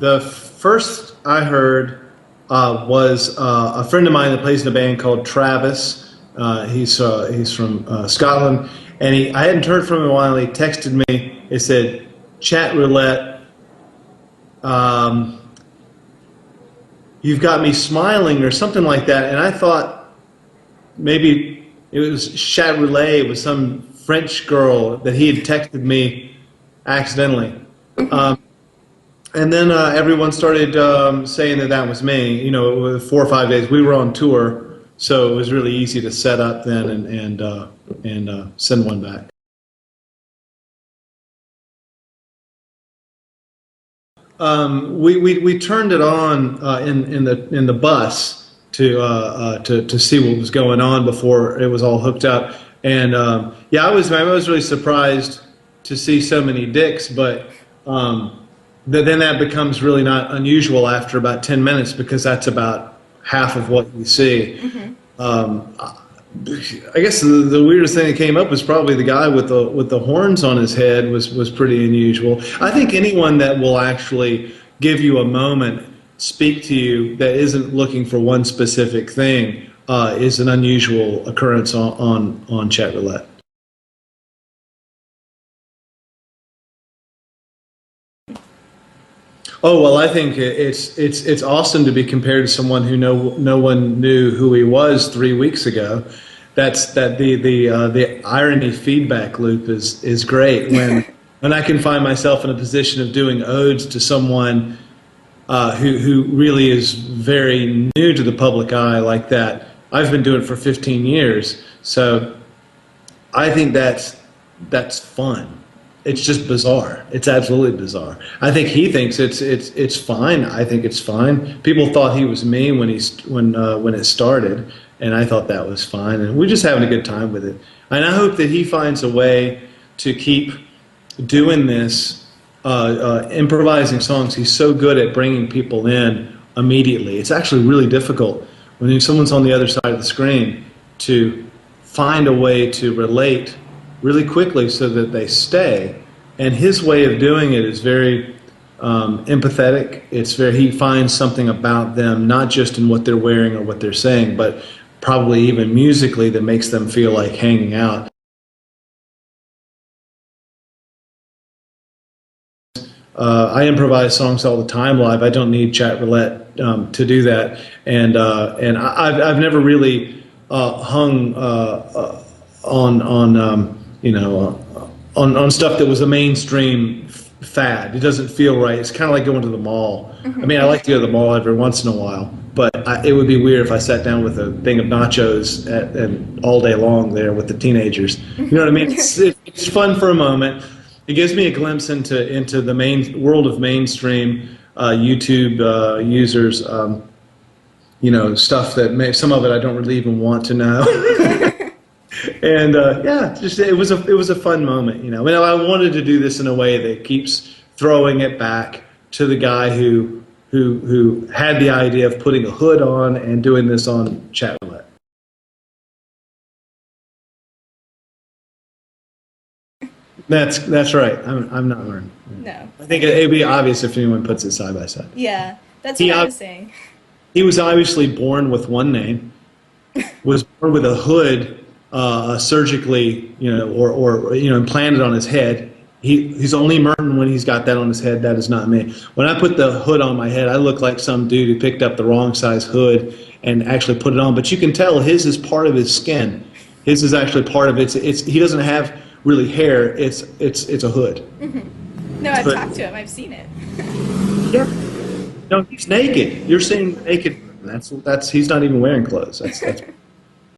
The first I heard was a friend of mine that plays in a band called Travis. He's from Scotland, and I hadn't heard from him in a while. And he texted me. He said, "Chat roulette. Um, you've got me smiling," or something like that. And I thought maybe it was chat roulette. It was some French girl that he had texted me accidentally. And then everyone started saying that that was me. You know, it was 4 or 5 days. We were on tour, so it was really easy to set up then and send one back. We turned it on in the bus to see what was going on before it was all hooked up. And yeah, I was really surprised to see so many dicks, but. Then that becomes really not unusual after about 10 minutes because that's about half of what you see. I guess the weirdest thing that came up was probably the guy with the horns on his head was pretty unusual. I think anyone that will actually give you a moment, speak to you, that isn't looking for one specific thing is an unusual occurrence on chat roulette. Oh, well, I think it's awesome to be compared to someone who no one knew who he was 3 weeks ago. The irony feedback loop is great when I can find myself in a position of doing odes to someone who really is very new to the public eye like that. I've been doing it for 15 years, so I think that's fun. It's just bizarre. It's absolutely bizarre. I think he thinks it's fine. I think it's fine. People thought he was me when it started, and I thought that was fine. And we're just having a good time with it. And I hope that he finds a way to keep doing this, improvising songs. He's so good at bringing people in immediately. It's actually really difficult when someone's on the other side of the screen to find a way to relate really quickly so that they stay. And his way of doing it is very empathetic. He finds something about them, not just in what they're wearing or what they're saying, but probably even musically that makes them feel like hanging out. I improvise songs all the time live. I don't need chat roulette to do that. And I've never really hung on stuff that was a mainstream fad. It doesn't feel right. It's kind of like going to the mall. I mean, I like to go to the mall every once in a while, but it would be weird if I sat down with a thing of nachos and all day long there with the teenagers. You know what I mean? It's fun for a moment. It gives me a glimpse into the main world of mainstream YouTube users. Stuff that some of it I don't really even want to know. And yeah, it was a fun moment, I mean, I wanted to do this in a way that keeps throwing it back to the guy who had the idea of putting a hood on and doing this on chat roulette. That's right. I'm not learning. No. I think it'd be obvious if anyone puts it side by side. Yeah, that's what I was saying. He was obviously born with one name, was born with a hood. Surgically, or implanted on his head. He's only Merton when he's got that on his head. That is not me. When I put the hood on my head, I look like some dude who picked up the wrong size hood and actually put it on. But you can tell his is part of his skin. His is actually part of it. He doesn't have really hair. It's a hood. No, I've talked to him. I've seen it. Yeah. No, he's naked. You're seeing naked. That's he's not even wearing clothes. That's